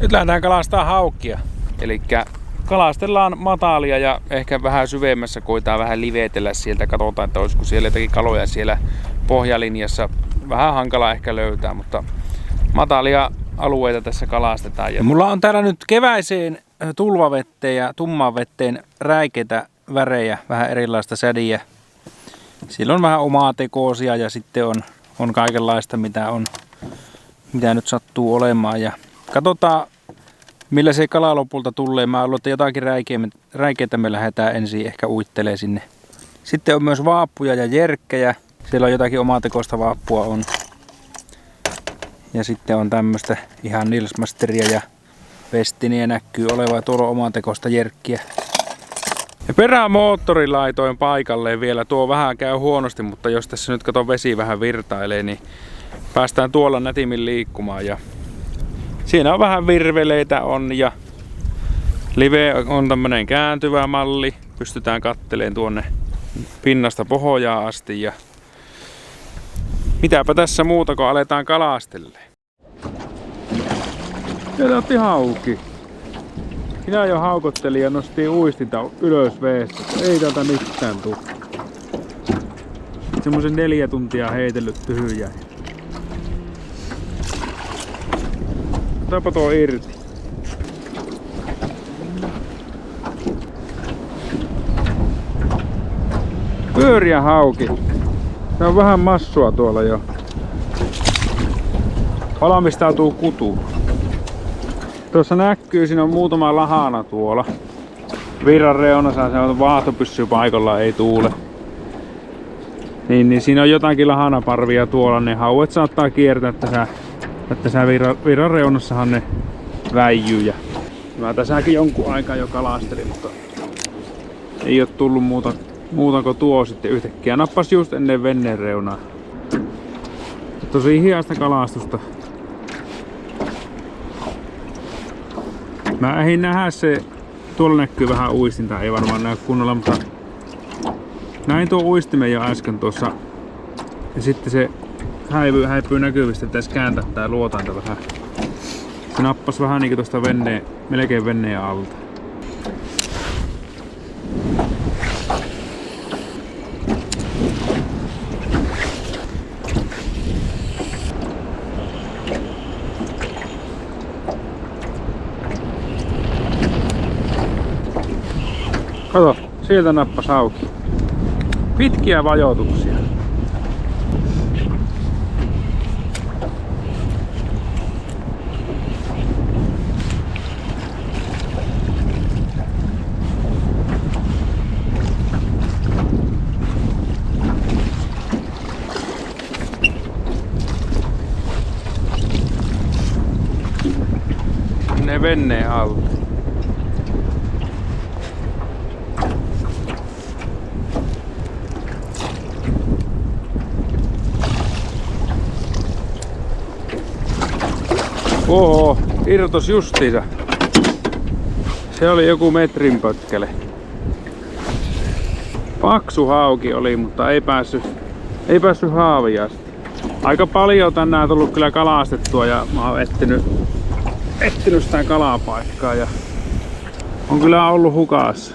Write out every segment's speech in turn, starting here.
Nyt lähdetään kalastaa haukkia. Elikkä kalastellaan matalia ja ehkä vähän syvemmässä koitaan vähän livetellä sieltä. Katsotaan, että olisiko siellä jotakin kaloja siellä pohjalinjassa. Vähän hankala ehkä löytää, mutta matalia alueita tässä kalastetaan. Ja mulla on täällä nyt keväiseen tulvavetteen ja tummaan vetteen räikeitä värejä, vähän erilaista sädiä. Siellä on vähän omaa tekoosia ja sitten on kaikenlaista, mitä nyt sattuu olemaan. Ja katsotaan, millä se kala lopulta tulee. Mä luulen, että jotakin räikeitä me lähdetään ensin ehkä uittelee sinne. Sitten on myös vaappuja ja jerkkejä. Siellä on jotakin omatekoista vaappua on. Ja sitten on tämmöstä ihan nilsmasteria ja vestiniä näkyy oleva ja tuolla on omatekoista jerkkiä. Ja perämoottori laitoin paikalleen vielä. Tuo vähän käy huonosti, mutta jos tässä nyt kato vesi vähän virtailee, niin päästään tuolla nätimmin liikkumaan. Ja siinä on vähän virveleitä on ja live on tämmönen kääntyvä malli. Pystytään katteleen tuonne pinnasta pohjaan asti. Ja mitäpä tässä muuta, kun aletaan kalastelee. Sieltä otti hauki. Minä jo haukottelin ja nostin uistinta ylös veestä. Ei täältä mitään tuu. Semmosen 4 tuntia heitellyt tyhjää. Otapa tuo irti. Pyöriä hauki. Se on vähän massua tuolla jo. Valmistautuu kutuun. Tuossa näkyy, siinä on muutama lahana tuolla. Virran reunassa se on vaahto pysyy paikallaan, ei tuule. Niin siinä on jotakin lahanaparvia tuolla. Ne hauet saattaa kiertää tässä virran reunassahan ne väijyy. Mä tässäkin jonkun aikaa jo kalastelin, mutta ei oo tullut muuta kuin tuo sitten yhtäkkiä. Nappas just ennen veneen reunaa. Tosi hiasta kalastusta. Mä ehdin nähdä se, tuolla näkyy vähän uistinta, ei varmaan näy kunnolla, mutta näin tuo uistimen jo äsken tuossa. Ja sitten se häipyy näkyvistä, että tässä kääntää tää luotainta vähän. Se nappas vähän niinku tosta melkein veneen alta. Kato, sieltä nappas auki. Pitkiä vajoituksia. Ne venneen alta. Oho, irtos justiinsa. Se oli joku metrin pötkele. Paksu hauki oli, mutta ei päässyt haaviin asti. Aika paljon tänään tullut kyllä kalastettua ja mä oon etsinyt sitä kalapaikkaa ja on kyllä ollut hukassa.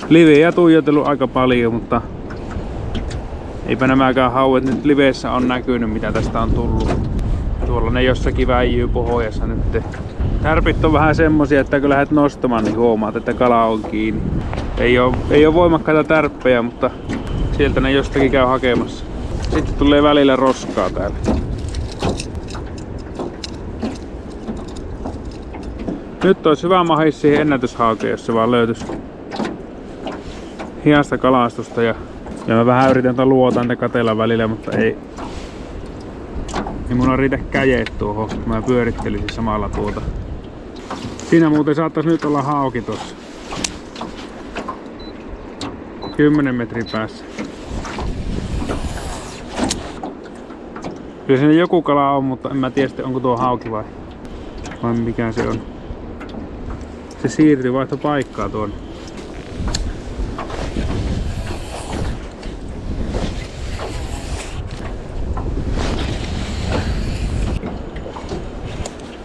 Liviä tuijotellut aika paljon, mutta eipä nämäkään hauet nyt liveissä on näkynyt, mitä tästä on tullut. Tuolla ne jossakin väijyy pohjassa nyt. Tärpit on vähän semmosia, että kun lähdet nostamaan, niin huomaat, että kala on kiinni. Ei oo voimakkaita tärppejä, mutta sieltä ne jostakin käy hakemassa. Sitten tulee välillä roskaa täällä. Nyt olisi hyvä mahis siihen ennätyshaukeen, jos se vaan löytyisi hiasta kalastusta. Ja mä vähän yritän luotainta katella välillä, mutta ei mulla riitä käjeet tuohon. Mä pyörittelisin samalla tuota. Siinä muuten saattaisi nyt olla hauki tossa. 10 metrin päässä. Kyllä siinä joku kala on, mutta en mä tiedä onko tuo hauki vai mikä se on. Se siirtyi vaihto paikkaa tuonne.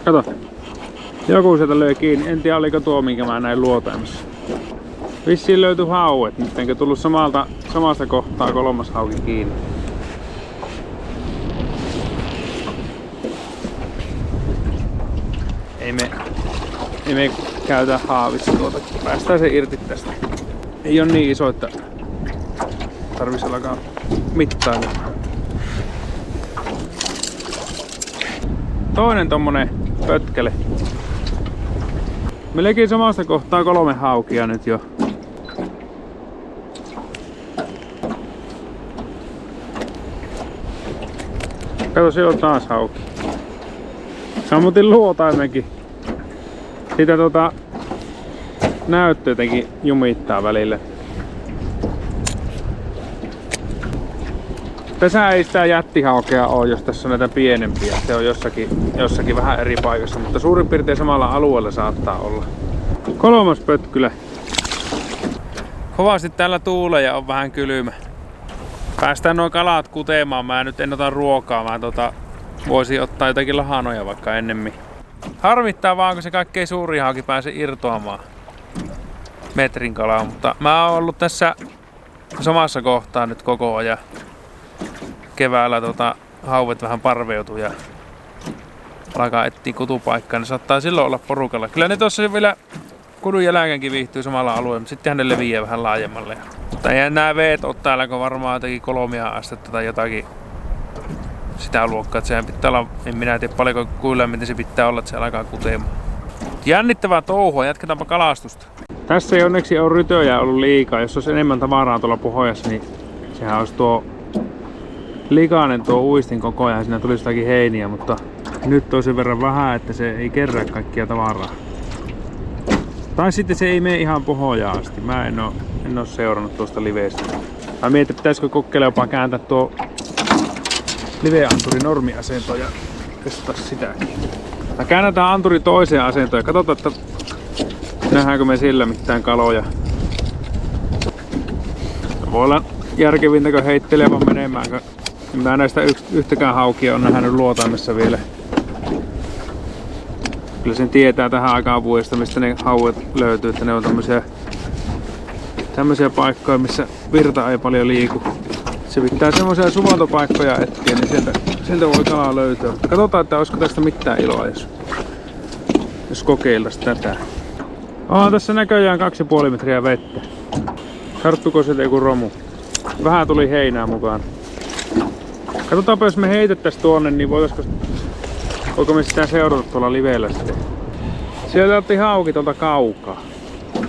Kato. Joku sieltä löi kiinni. En tiedä oliko tuo minkä mä näin luotaimessa. Vissiin löytyi hauet. Nyt enkö tullut samasta kohtaa kolmas hauki kiinni. Ei me käytä haavissa tuota. Päästään se irti tästä. Ei oo niin iso, että tarvitsisi alkaa mittailla. Toinen tommonen pötkele. Melkein samasta kohtaa 3 haukia nyt jo. Kato, siellä on taas hauki. Sammutin luotaimenkin. Sitä näyttö jotenkin jumittaa välillä. Tässä ei sitä jättihaukea ole, jos tässä on näitä pienempiä. Se on jossakin vähän eri paikassa, mutta suurin piirtein samalla alueella saattaa olla. 3. pötkylä. Kovasti täällä tuulee ja on vähän kylmä. Päästään nuo kalat kutemaan. Mä nyt en ota ruokaa. Mä voisin ottaa jotakin lahanoja vaikka ennemmin. Harmittaa vaan, kun se kaikkein suurin hauki pääsee irtoamaan metrin kalaa, mutta mä oon ollut tässä samassa kohtaa nyt koko ajan. Keväällä hauet vähän parveutuu ja alkaa etsiä kutupaikkaa, niin saattaa silloin olla porukalla. Kyllä ne tuossa vielä kudun jälkeenkin viihtyy samalla alueella, mutta sittenhän ne leviää vähän laajemmalle. Mutta ei nämä veet ole täällä, kun varmaan jotakin 3 astetta tai jotakin sitä luokkaa, että sehän pitää olla, en minä tiedä paljonko kuilla, miten se pitää olla, että se alkaa kutemaan. Jännittävää touhua, jatketaanpa kalastusta. Tässä ei onneksi ole rytöjä ollut liikaa. Jos olisi enemmän tavaraa tuolla pohjassa, niin sehän olisi tuo likainen tuo uistin koko ajan. Siinä tulisi jotakin heiniä, mutta nyt on sen verran vähän, että se ei kerää kaikkia tavaraa. Tai sitten se ei mene ihan pohjaan asti. Mä en oo seurannut tuosta liveestä. Mä mietin, että pitäisikö kokeilla jopa kääntää tuo live-anturi normiasento ja testaa sitäkin. Mä käännetään anturi toiseen asentoon ja katsotaan, että nähdäänkö me sillä mitään kaloja. Voi olla järkevintä, kun heittelee vaan menemään. Mä näistä yhtäkään haukia on nähnyt luotaimessa vielä. Kyllä sen tietää tähän aikaan vuodesta, mistä ne hauet löytyy, että ne on tämmöisiä paikkoja, missä virta ei paljon liiku. Se pitää semmoisia suvantopaikkoja etsiä, niin sieltä voi kalaa löytyä. Katsotaan, että olisiko tästä mitään iloa, jos kokeiltaisiin tätä. Onhan tässä näköjään 2,5 metriä vettä. Karttuko se joku romu? Vähän tuli heinää mukaan. Katsotaanpa, jos me heitettäisiin tuonne, niin voiko me sitä seurata tuolla liveellä sitten. Sieltä otti hauki tuolta kaukaa.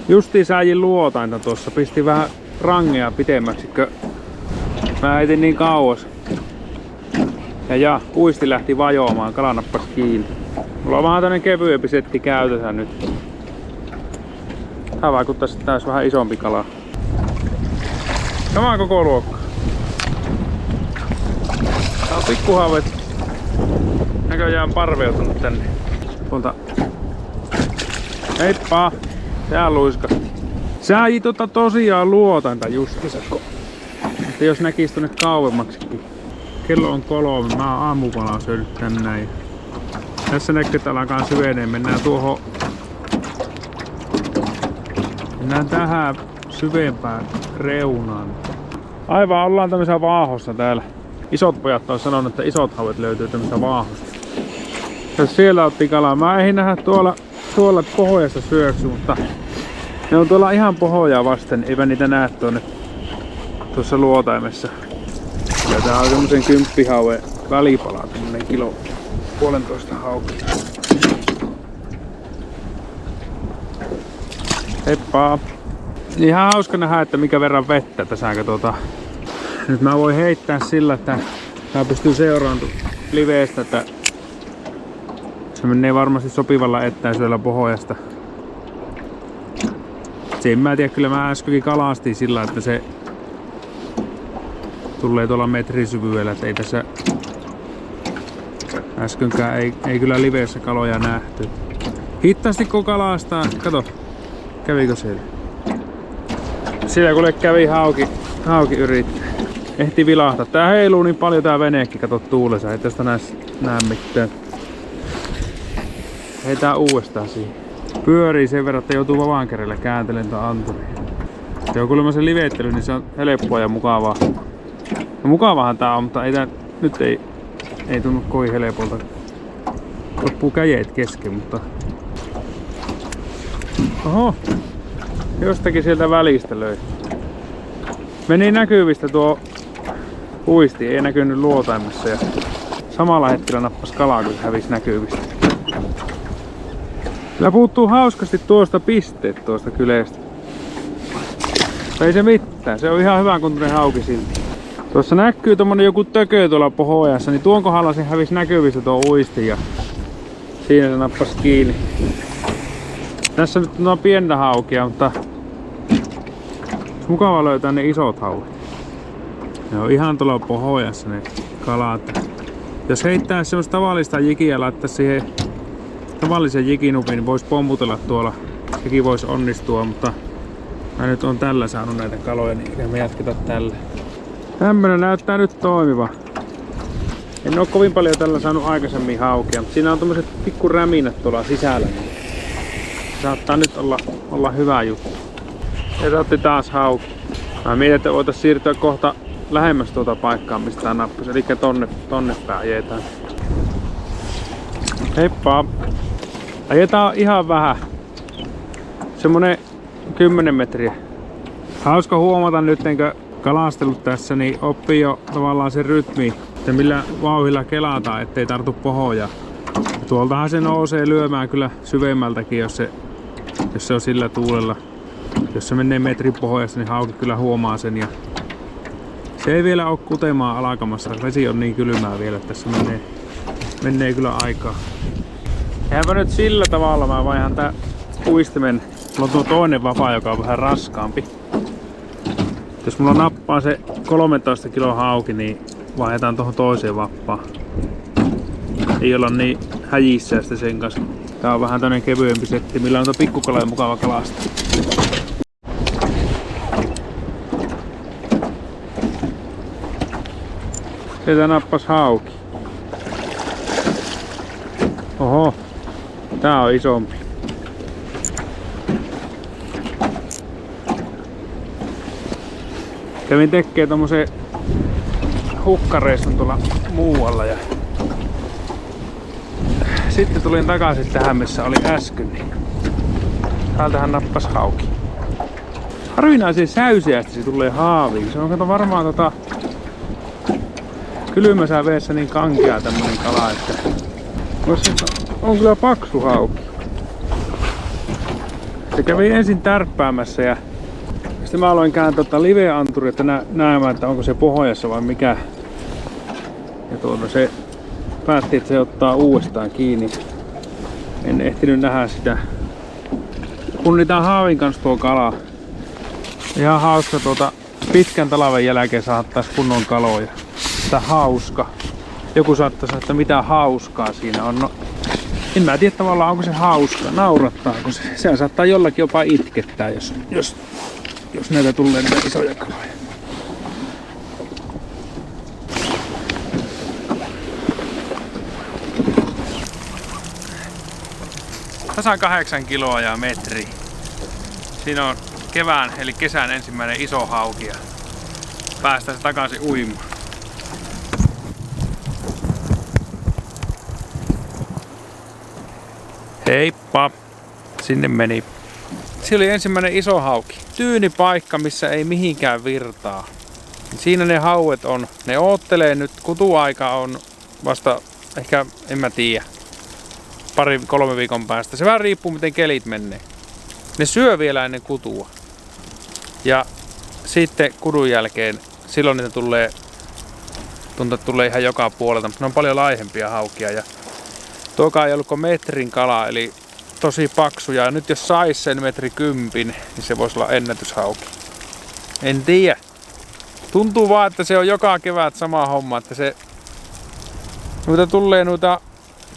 Justiin sääjin luotainta tuossa, pisti vähän rangea pitemmäksi, kun mä heitin niin kauas. Ja uisti lähti vajoamaan, kala nappasi kiinni. Mulla on vähän tämmönen kevyempi setti käytössä nyt. Tää vaikuttaisi, että tää olisi vähän isompi kala. Sama koko luokka. Tää on pikkuhaavet. Näköjään parveutunut tänne. Tuolta. Heippa! Sehän luiskahti. Sä ei tosiaan luotainta justiinsa. Että jos näkis tonne kauemmaksikin. Kello on 3. Mä oon aamupalaa syönyt tänään. Tässä näkyy, että alkaa syveneen. Mennään tuohon. Mennään tähän syvempään reunaan. Aivan ollaan tämmöisessä vaahossa täällä. Isot pojat on sanonut, että isot hauet löytyy tämmöisestä vaahosta. Jos siellä otti kalaa. Mä en nähdä tuolla pohjassa syöksy, mutta ne on tuolla ihan pohjaa vasten. Eipä niitä näe tuossa luotaimessa. Ja tää on semmosen 10 hauen välipala, tämmönen 1,5 hauki. Heippa! Ihan hauska nähdä, että mikä verran vettä tässä. Nyt mä voin heittää sillä, että mä pystyn seuraamaan liveestä, että se menee varmasti sopivalla etäisyydellä pohjasta. En mä tiedä, kyllä mä äskenkin kalastin sillä, että se tulee tuolla metrin syvyydellä, että ei tässä äskenkään ei kyllä liveessä kaloja nähty. Hittaasti kun kalastaa, kato, kävikö siellä? Siellä kuule kävi hauki yrittää. Ehti vilahtaa. Tää heiluu niin paljon tää veneekki, kato tuulessa, ei tästä näe mitään. Heitään uudestaan siihen. Pyörii sen verran, että joutuu vavankerille kääntelemään tuon anturiin. Se on kuulemma se liveittely, niin se on helppoa ja mukavaa. No mukavahan tää on, mutta nyt ei tunnu kovin helpolta. Loppuu käjeet kesken, mutta... Oho! Jostakin sieltä välistä löi. Meni näkyvistä tuo uisti, ei näkynyt luotaimessa ja samalla hetkellä nappas kalaa, kun se hävisi näkyvistä. Kyllä puuttuu hauskasti tuosta pisteet tuosta kyleestä. Ei se mitään, se on ihan hyvä kuntoinen hauki silti. Tuossa näkyy tommonen joku tökö tuolla pohojassa, niin tuon kohdalla se hävisi näkyvistä tuo uisti ja siinä se nappasi kiinni. Tässä nyt on pientä haukia, mutta mukava löytää ne isot hauet. Ne on ihan tuolla pohojassa ne kalat. Jos heittää semmoista tavallista jikiä ja laittaa siihen tavallisen jikinupin, niin voisi pommutella tuolla. Sekin voisi onnistua, mutta mä nyt on tällä saanut näitä kaloja, niin me jatketa tällä. Tämmönen näyttää nyt toimiva. En oo kovin paljon tällä saanut aikaisemmin haukia, mutta siinä on tommoset pikku räminät tuolla sisällä. Niin saattaa nyt olla hyvä juttu. Ja saatti taas hauki. Mä mietin, että voitais siirtyä kohta lähemmäs tuota paikkaa, mistä tää nappasi. Eli tonne päin ajetaan. Heippa! Ajetaan ihan vähän. Semmonen 10 metriä. Hauska huomata nyt, enkö kalastellut tässä, niin oppii jo tavallaan sen rytmi, että millä vauhdilla kelataan, ettei tartu pohoja. Tuoltahan se nousee lyömään kyllä syvemmältäkin, jos se on sillä tuulella. Jos se menee metrin pohjassa, niin hauki kyllä huomaa sen. Ja se ei vielä ole kutemaan alkamassa. Vesi on niin kylmää vielä, että tässä menee kyllä aikaa. Tehdäänpä nyt sillä tavalla, mä vaihan tää uistimen. Mulla on tuo toinen vapaa, joka on vähän raskaampi. Jos mulla nappaa se 13 kilo hauki, niin vaihdetaan tuohon toiseen vappaan. Ei olla niin häjissä sitten sen kanssa. Tää on vähän tämmönen kevyempi setti, millä on tuo pikkukala ja mukava kalastaa. Sieltä nappas hauki. Oho, tää on isompi. Kävin tekee tommosen hukkareissun tuolla muualla ja sitten tulin takaisin tähän, missä oli äsken, niin täältähän nappas hauki. Harvinaisen säyseästi se tulee haaviin. Se on kato varmaan kylmässä veessä niin kankea tämmönen kala, että on kyllä paksu hauki. Se kävi ensin tärppäämässä ja sitten mä aloin kääntää live-anturi, että näemään, että onko se pohjassa vai mikä. Ja se päätti, että se ottaa uudestaan kiinni. En ehtinyt nähdä sitä. Punnitaan haavin kanssa tuo kala. Ihan hauska pitkän talven jälkeen saada taas kunnon kaloja. Sitä hauska. Joku saattaa sanoa, että mitä hauskaa siinä on. No, en mä tiedä tavallaan, onko se hauska. Naurattaako se? Sehän saattaa jollakin jopa itkettää, jos näitä tulee näitä isoja kaloja. Tasan 8 kiloa ja metri. Siinä on kevään eli kesän ensimmäinen iso hauki ja päästään se takaisin uimaan. Heippa! Sinne meni. Siinä oli ensimmäinen iso hauki. Tyyni paikka, missä ei mihinkään virtaa. Siinä ne hauet on. Ne oottelee nyt. Kutuaika on vasta ehkä, en mä tiedä, 2-3 viikon päästä. Se vähän riippuu miten kelit menee. Ne syö vielä ennen kutua. Ja sitten kudun jälkeen, silloin niitä tuntuu, että tulee ihan joka puolelta, mutta ne on paljon laihempia haukia. Ja tuokaan ei ollut kuin metrin kala, eli tosi paksu. Ja nyt jos sais sen 1,10 metriä, niin se voisi olla ennätyshauki. En tiedä. Tuntuu vaan, että se on joka kevät sama homma, että noita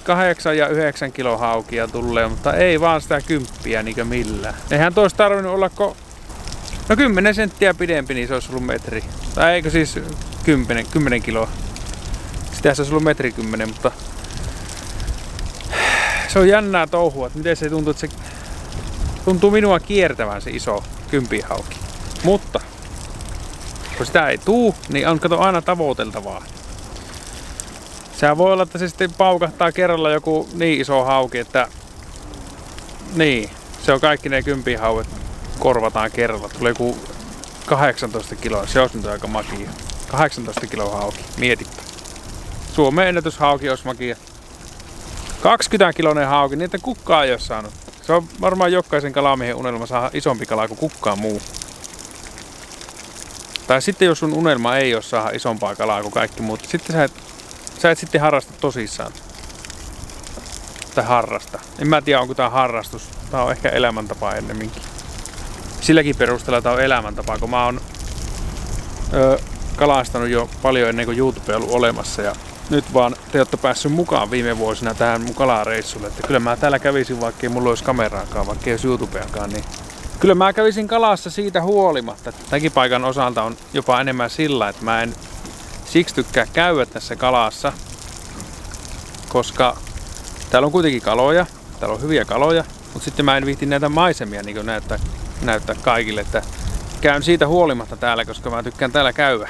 8 ja 9 kilo haukia tulee, mutta ei vaan sitä 10 niinkö millään. Eihän tois tarvinnut olla 10 senttiä pidempi, niin se olisi ollut metri. Tai eikö siis 10 kiloa. Sitähän se olisi ollut 1,10 metriä, mutta Se on jännää touhua, että miten se tuntuu, että se tuntuu minua kiertävän se iso kympihauki. Mutta kun sitä ei tuu, niin on kato aina tavoiteltavaa. Sehän voi olla, että se sitten paukahtaa kerralla joku niin iso hauki, että niin, se on kaikki ne kympihauet korvataan kerralla. Tulee joku 18 kiloa, se olisi nyt aika makia. 18 kiloa hauki, mietipä. Suomen ennätyshauki olisi makia. 20-kiloinen hauki, niitä kukaan ei ole saanut. Se on varmaan jokaisen kalamiehen unelma saada isompi kala kuin kukaan muu. Tai sitten jos sun unelma ei ole saada isompaa kalaa kuin kaikki muut, sitten sä et sitten harrasta tosissaan. Tai harrasta. En mä tiedä, onko tää harrastus. Tää on ehkä elämäntapa ennemminkin. Silläkin perusteella tää on elämäntapa, kun mä oon kalastanut jo paljon ennen kuin YouTube on ollut olemassa. Ja nyt vaan te olette päässyt mukaan viime vuosina tähän mun kalareissulle. Että kyllä mä täällä kävisin, vaikka ei mulla olisi kameraakaan, vaikka ei olisi YouTubeakaan. Niin kyllä mä kävisin kalassa siitä huolimatta. Tämänkin paikan osalta on jopa enemmän sillä, että mä en siksi tykkää käydä tässä kalassa. Koska täällä on kuitenkin kaloja, täällä on hyviä kaloja. Mutta sitten mä en viihti näitä maisemia niin näyttää kaikille. Että käyn siitä huolimatta täällä, koska mä tykkään täällä käydä.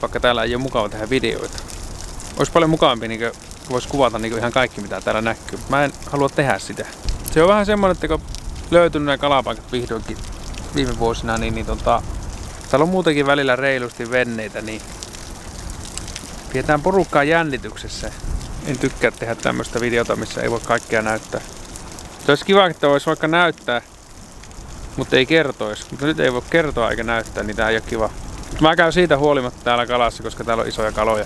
Vaikka täällä ei ole mukava tehdä videoita. Olisi paljon mukavampi, niin voisi kuvata niin ihan kaikki mitä täällä näkyy. Mä en halua tehdä sitä. Se on vähän semmonen, että kun löytynyt nämä kalapaikat vihdoinkin viime vuosina, niin täällä on muutenkin välillä reilusti venneitä, niin pidetään porukkaa jännityksessä. En tykkää tehdä tämmöistä videota, missä ei voi kaikkea näyttää. Se olisi kiva, että voisi vaikka näyttää, mutta ei kertoisi. Mutta nyt ei voi kertoa eikä näyttää, niin tää ei ole kiva. Mä käyn siitä huolimatta täällä kalassa, koska täällä on isoja kaloja.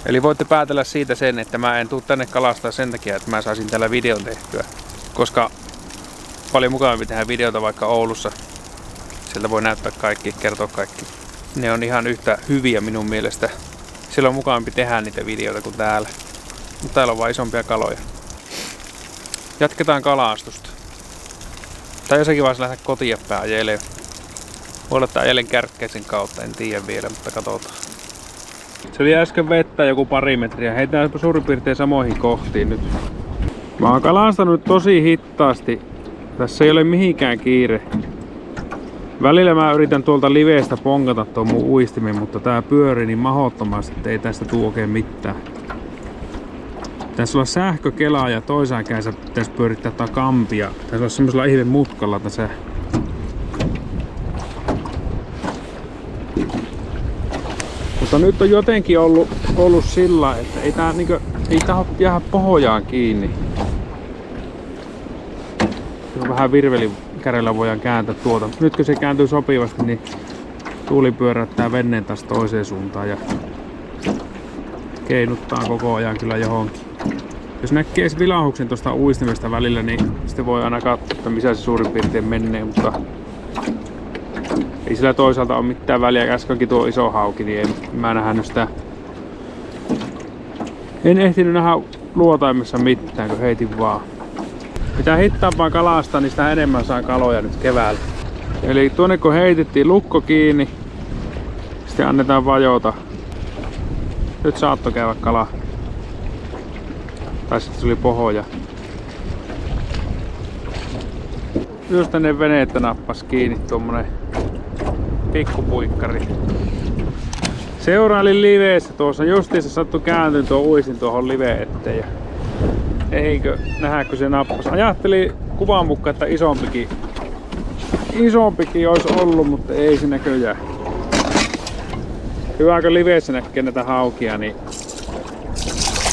Eli voitte päätellä siitä sen, että mä en tuu tänne kalastaa sen takia, että mä saisin täällä videon tehtyä. Koska paljon mukavampi tehdä videota vaikka Oulussa. Sieltä voi näyttää kaikki, kertoa kaikki. Ne on ihan yhtä hyviä minun mielestä. Siellä on mukavampi tehdä niitä videoita kuin täällä. Mutta täällä on vaan isompia kaloja. Jatketaan kalastusta. Tai jossakin vaiheessa lähteä kotiin päin ajelemaan. Voi olla, että ajelen Kärkkäisen kautta, en tiedä vielä, mutta katsotaan. Se oli äsken vettä joku pari metriä. Heitään suurin piirtein samoihin kohtiin nyt. Mä oon kalastanut tosi hitaasti. Tässä ei ole mihinkään kiire. Välillä mä yritän tuolta liveestä ponkata tuon mun uistimen, mutta tää pyörii niin mahdottomasti, että ei tästä tuu oikein mitään. Tässä olla sähkökelaa ja toisaan kädessä pitäisi pyörittää tää kampia. Tässä olla semmosella ihme mutkalla tässä. Mutta nyt on jotenkin ollut sillä, että ei tää niinku, ei taho jäädä pohjaan kiinni. Vähän virvelikärjellä voidaan kääntää tuota. Nyt kun se kääntyy sopivasti, niin tuuli pyöräyttää veneen taas toiseen suuntaan ja keinuttaa koko ajan kyllä johonkin. Jos näkee vilahuksen tuosta uistimesta välillä, niin sitten voi aina katsoa, että missä se suurin piirtein menee, mutta ei sillä toisaalta ole mitään väliä. Äskenkin tuo iso hauki, niin en mä nähnyt sitä. En ehtinyt nähdä luotaimessa mitään, kun heitin vaan. Mitä hittaampaa kalastaa, niin sitä enemmän saa kaloja nyt keväällä. Eli tuonne kun heitettiin lukko kiinni, sitten annetaan vajota. Nyt saattoi käydä kala. Tai sitten tuli pohja. Just tänne veneettä nappas kiinni tuommoinen pikkupuikkari. Seurailin liveessä tuossa, justiinsa sattui kääntyin tuo uistin tuohon liveen eteen. Ja eikö nähdäkö se nappas. Ajattelin kuvan mukaan, että isompikin olisi ollut, mutta ei se näköjään. Hyvä kun liveessä näkee näitä haukia, niin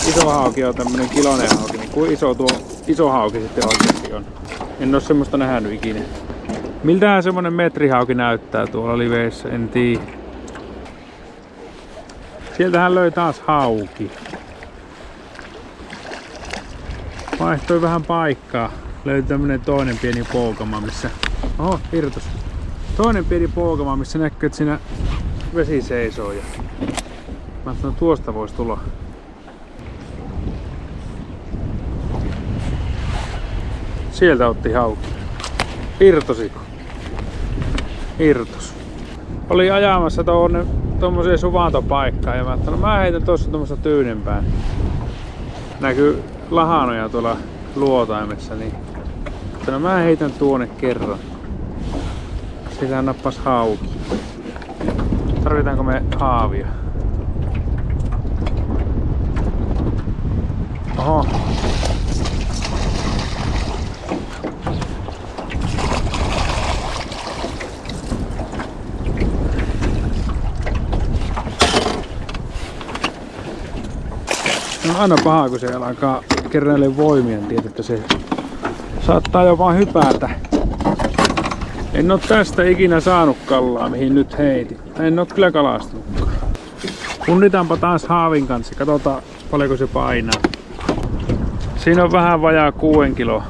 iso hauki on tämmönen kilonen hauki, niin kuin iso tuo iso hauki sitten oikeasti on. En oo semmoista nähnyt ikinä. Miltähän semmonen metrihauki näyttää tuolla liveessä, en tiedä. Sieltähän löi taas hauki. Vaihtoi vähän paikkaa. Löytyi tämmönen toinen pieni poukama, missä... Oho, irtos. Toinen pieni poukama, missä näkyy, että siinä vesi seisoo. Ja... Mä ajattelin, tuosta voisi tulla. Sieltä otti hauki. Irtosiko? Irtos. Oli ajamassa tommoseen suvantopaikkaan ja mä ajattelin, mä heitän tossa tommosta tyynempään. Näkyy lahanoja tuolla luotaimessa, niin no mä heitän tuonne kerran. Sitä nappas hauki. Tarvitaanko me haavia? Oho. No aina paha, kun se alkaa keräilemään voimia, niin tiedät, että se saattaa jopa hypätä. En oo tästä ikinä saanut kallaa, mihin nyt heitin. En oo kyllä kalastunutkaan. Punnitaanpa taas haavin kanssa, katsotaan paljonko se painaa. Siinä on vähän vajaa 6 kiloa.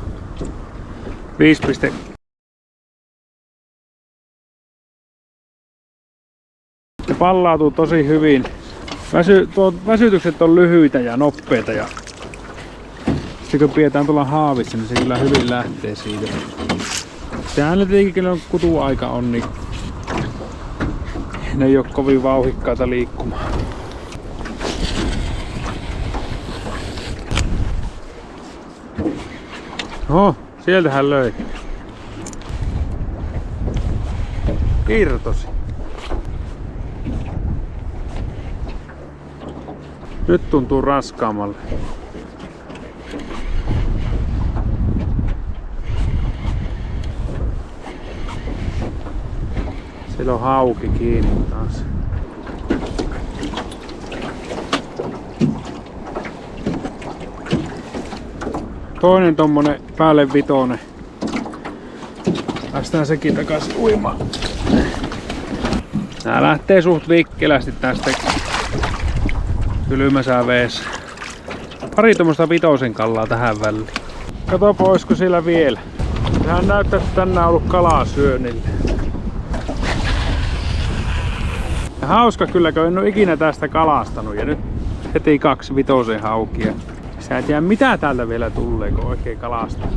5. Se pallautuu tosi hyvin. Väsytykset on lyhyitä ja nopeita. Ja sitten kun pidetään tuolla haavissa, niin se kyllä hyvin lähtee siitä. Sehän nyt liikkeellä kutuaika on, niin ne ei oo kovin vauhikkaita liikkumaan. Oho, sieltähän löi. Irtosi. Nyt tuntuu raskaammalle. Siellä on hauki kiinni taas. Toinen tommonen päälle vitonen. Päästään sekin takas uimaan. Nää lähtee suht vikkelästi tästä kylmäsää veessä. Pari tommoista vitosen kallaa tähän väliin. Katsopa oisko siellä vielä. Sehän näyttää, että tänään on ollut kalaa syönnillä. Ja hauska kyllä, kun en oo ikinä tästä kalastanut. Ja nyt heti 2 vitosen haukia. Sä et tiedä mitä täältä vielä tulee, kun oikein kalastaa.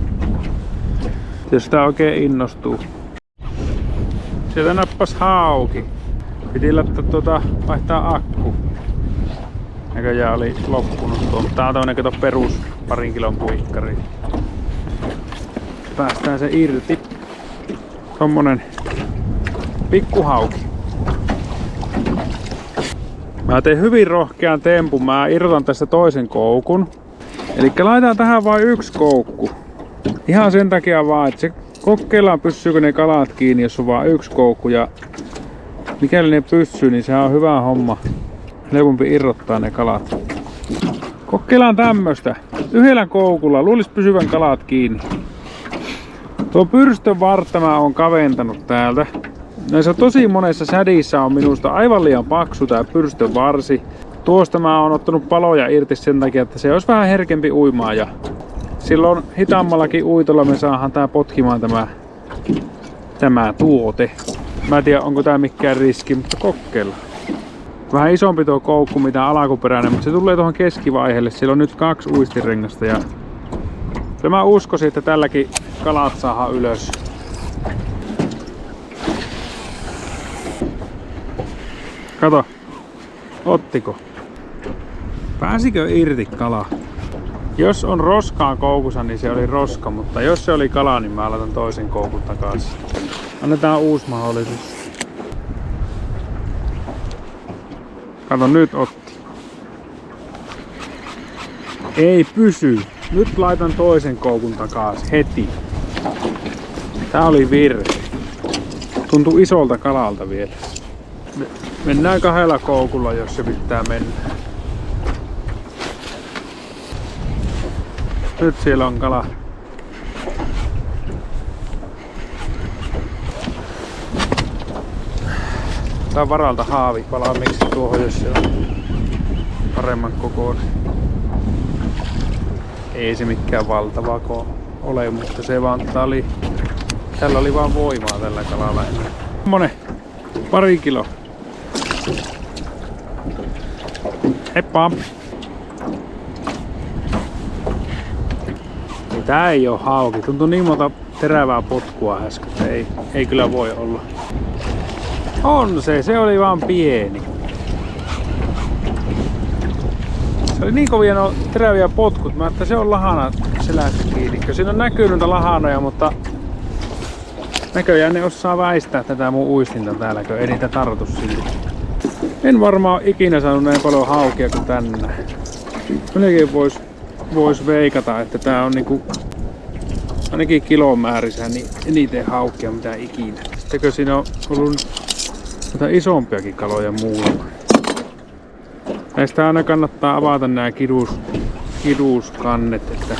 Jos sitä oikein innostuu. Sieltä nappas hauki. Piti laittaa vaihtaa akku. Näköjään oli loppunut tuo. Tää on tämmönen perus 2 kilon puikkari. Päästään se irti. Tommonen pikkuhauki. Mä teen hyvin rohkean tempun. Mä irrotan tästä toisen koukun. Elikkä laitan tähän vain 1 koukku. Ihan sen takia vaan, että se kokeillaan pysyykö ne kalat kiinni, jos on vain 1 koukku. Ja mikäli ne pysyy, niin se on hyvä homma. Helpompi irrottaa ne kalat. Kokeillaan tämmöstä. 1 koukulla luulis pysyvän kalat kiinni. Tuo pyrstön vartta mä oon kaventanut täältä. Näissä tosi monessa sädissä on minusta aivan liian paksu tää pyrstön varsi. Tuosta mä oon ottanut paloja irti sen takia, että se olisi vähän herkempi uimaan. Ja silloin hitaammallakin uitolla me saadaan tää potkimaan tämä tuote. Mä en tiedä onko tää mikään riski, mutta kokeillaan. Vähän isompi tuo koukku mitä alkuperäinen, mutta se tulee tuohon keskivaiheelle. Siellä on nyt 2 uistinrengasta ja mä uskoisin, että tälläkin kalat saadaan ylös. Kato, ottiko? Pääsikö irti kala? Jos on roskaa koukussa, niin se oli roska, mutta jos se oli kala, niin mä laitan toisen koukun takaisin. Annetaan uusi mahdollisuus. Kato, nyt otti. Ei pysy. Nyt laitan toisen koukun takaisin heti. Tää oli virhe. Tuntuu isolta kalalta vielä. Mennään 2 koukulla, jos se pitää mennä. Nyt siellä on kala. Tää on varalta haavi valmiiksi tuohon, jos se on paremman kokoinen. Ei se mikään valtava ole, mutta se vaan tällä oli vaan voimaa tällä kalalla. Semmonen 2 kiloa. Heippa! Tää ei oo hauki. Tuntui niin monta terävää potkua äsken, että ei kyllä voi olla. On se oli vaan pieni. Se oli niin kovia teräviä potkut, että se on lahana selästä kiinni. Kyllä siinä on näkyy noita lahanoja, mutta näköjään ne osaa väistää tätä mun uistinta täälläkö. Ei niitä tartu silti. En varmaan ikinä saanut näin paljon haukia kuin tänään. Melkein vois veikata, että tää on niinku ainakin kilomäärissä niin eniten haukia mitä ikinä. Sittenkö siinä on ollut jotain isompiakin kaloja muulama. Näistä aina kannattaa avata nämä kiduskannet, että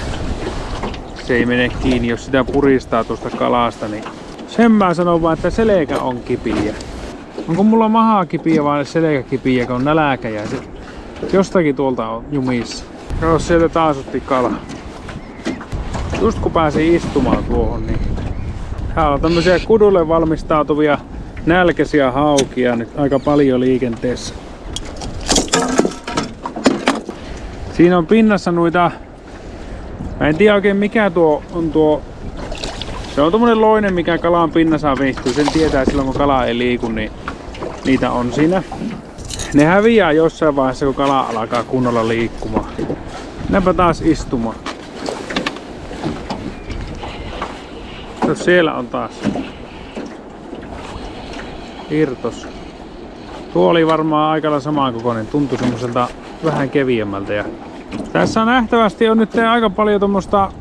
se ei mene kiinni, jos sitä puristaa tuosta kalasta. Niin sen mä sanon vaan, että selkä on kipiä. Onko mulla mahaa kipiä vai selkä kipiä, kun on nälkä ja se jostakin tuolta on jumissa. Kato, sieltä taas otti kala. Just kun pääsin istumaan tuohon, niin täällä on tämmösiä kudulle valmistautuvia nälkäisiä haukia nyt aika paljon liikenteessä. Siinä on pinnassa noita, mä en tiedä oikein mikä tuo on tuo. Se on tommonen loinen mikä kalan pinnassa viihtyy, sen tietää silloin kun kala ei liiku, niin niitä on siinä. Ne häviää jossain vaiheessa kun kala alkaa kunnolla liikkumaan. Mennäänpä taas istumaan. Siellä on taas irtos. Tuo oli varmaan aikalla samankokoinen, tuntui semmoiselta vähän keviemmältä. Ja tässä on nähtävästi on nyt aika paljon tuommoista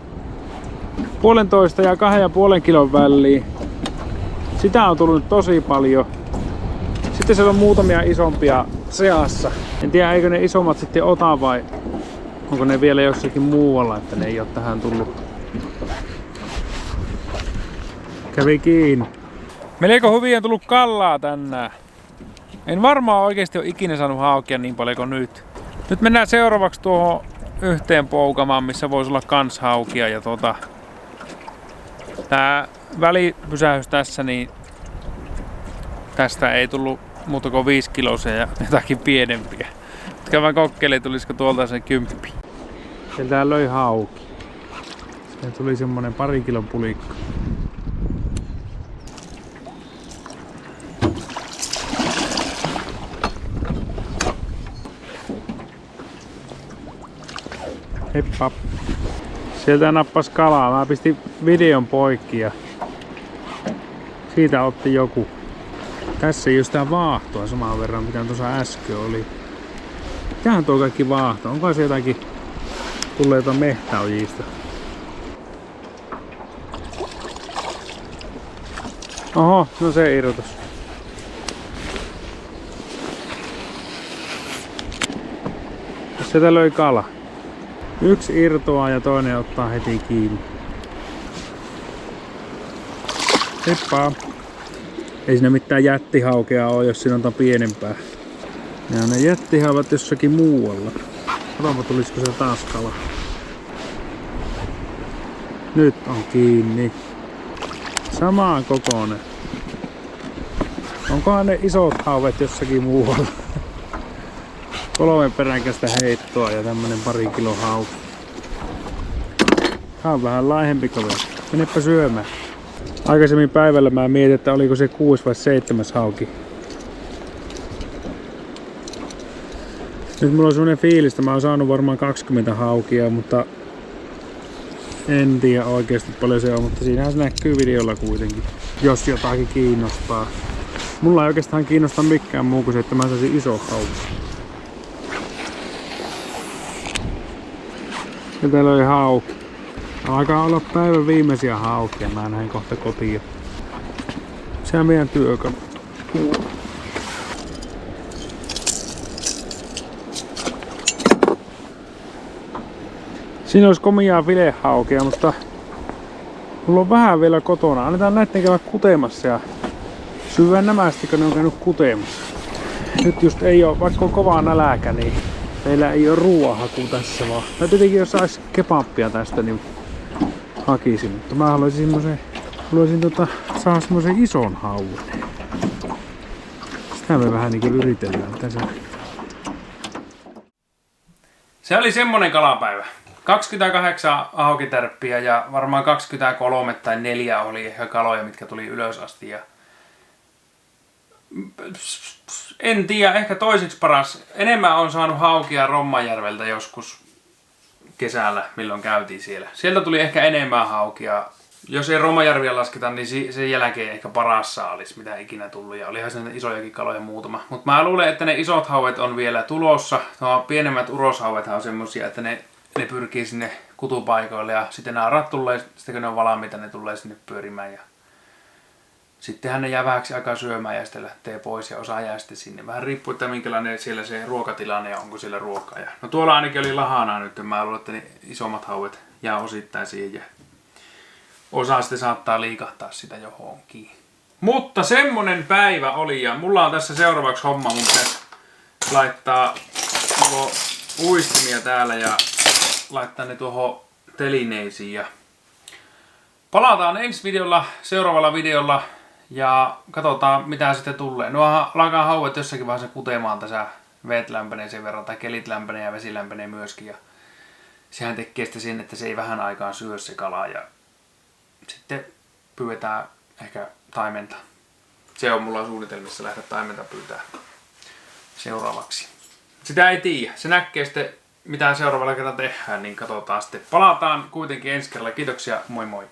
1,5 ja 2,5 kilon väliä. Sitä on tullut tosi paljon. Sitten siellä on muutamia isompia seassa. En tiedä eikö ne isommat sitten ota vai onko ne vielä jossakin muualla, että ne ei ole tähän tullut. Kävi kiinni. Melko hyvin on tullut kallaa tänään. En varmaan oikeesti ole ikinä saanut haukia niin paljon kuin nyt. Nyt mennään seuraavaksi tuohon yhteen poukamaan, missä voisi olla kans haukia. Ja tää välipysähys tässä, niin tästä ei tullut muuta kuin 5 kiloisia ja jotakin pienempiä. Käydään kokeilemaan, tulisiko tuolta se 10. Sieltä löi hauki. Sieltä tuli semmonen 2 kilon pulikko. Heppa. Sieltä nappas kalaa. Mä pistin videon poikki ja siitä otti joku. Tässä ei ole sitä vaahtoa samaan verran mitä tuossa äsken oli. Mitähän tuo kaikki vaahto? Onko se jotakin tulleita mehtäojista? Oho, no se irtos. Sieltä löi kala. Yksi irtoaa ja toinen ottaa heti kiinni. Heppaa. Ei siinä mitään jättihaukea ole, jos siinä on pienempää. Ja ne jättihauvat jossakin muualla. Katsotaan, tulisiko se taas kala. Nyt on kiinni. Samaan kokoinen. Onkohan ne isot hauet jossakin muualla? 3 peräkästä heittoa ja tämmönen 2 kilon hauki. Tää on vähän laihempi kaveri. Menepä syömään. Aikaisemmin päivällä mä mietin, että oliko se 6 vai 7 hauki. Nyt mulla on semmonen fiilis, että mä oon saanut varmaan 20 haukia, mutta en tiedä oikeesti paljon se on, mutta siinähän se näkyy videolla kuitenkin. Jos jotakin kiinnostaa. Mulla ei oikeastaan kiinnosta mikään muu kuin se, että mä saisin iso hauki. Ja täällä oli hauki. Alkaa olla päivän viimeisiä haukia. Mä näen kohta kotiin. Se on meidän työkalu. Siinä olisi komiaa filehaukia, mutta mulla on vähän vielä kotona. Annetaan näitten käydä kutemassa ja syödä nämä sitten, kun ne on käynyt kutemassa. Nyt just ei oo, vaikka on kovaa nälkä, niin meillä ei oo ruoanhakua tässä vaan. Tai tietenkin jos sais kebappia tästä, niin hakisin. Mutta mä haluaisin saada semmosen ison hauen. Sitä me vähän niinku yritellään tässä. Se oli semmonen kalapäivä. 28 haukitärppiä ja varmaan 23 tai 4 oli ehkä kaloja, mitkä tuli ylös asti. Ja en tiedä, ehkä toiseksi paras. Enemmän on saanut haukia Rommajärveltä joskus kesällä, milloin käytiin siellä. Sieltä tuli ehkä enemmän haukia. Jos ei Romajärviä lasketa, niin sen jälkeen ehkä paras saalis, mitä ikinä tullut. Ja olihan sen isojakin kaloja muutama. Mutta mä luulen, että ne isot hauet on vielä tulossa. Nuo pienemmät uroshauethan on semmosia, että ne pyrkii sinne kutupaikoille. Ja sitten nämä arat tulee, sitten kun ne on valmiita, ne tulee sinne pyörimään. Ja sittenhän ne jää vähäksi aikaa syömään ja sitten lähtee pois ja osa jää sitten sinne. Vähän riippuu, että minkälainen siellä se ruokatilanne ja onko siellä ruokaa. No tuolla ainakin oli lahanaa nyt. Mä luulen, että ne isommat hauet jää osittain siihen. Ja osa sitten saattaa liikahtaa sitä johonkin. Mutta semmonen päivä oli ja mulla on tässä seuraavaksi homma. Mun pitäisi laittaa uistimia täällä ja laittaa ne tuohon telineisiin. Ja palataan ensi videolla, seuraavalla videolla ja katsotaan mitä sitten tulee. Nuohan alkaa hauet jossakin vaiheessa kutemaan tässä. Veet lämpenee sen verran tai kelit lämpenee ja vesi lämpenee myöskin. Ja sehän tekee sitten sen, että se ei vähän aikaan syö se kala ja sitten pyydetään ehkä taimenta. Se on mulla suunnitelmissa lähteä taimenta pyytää seuraavaksi. Sitä ei tiedä. Se näkee sitten mitä seuraavalla kertaa tehdään, niin katsotaan sitten. Palataan kuitenkin ensi kerralla. Kiitoksia, moi moi!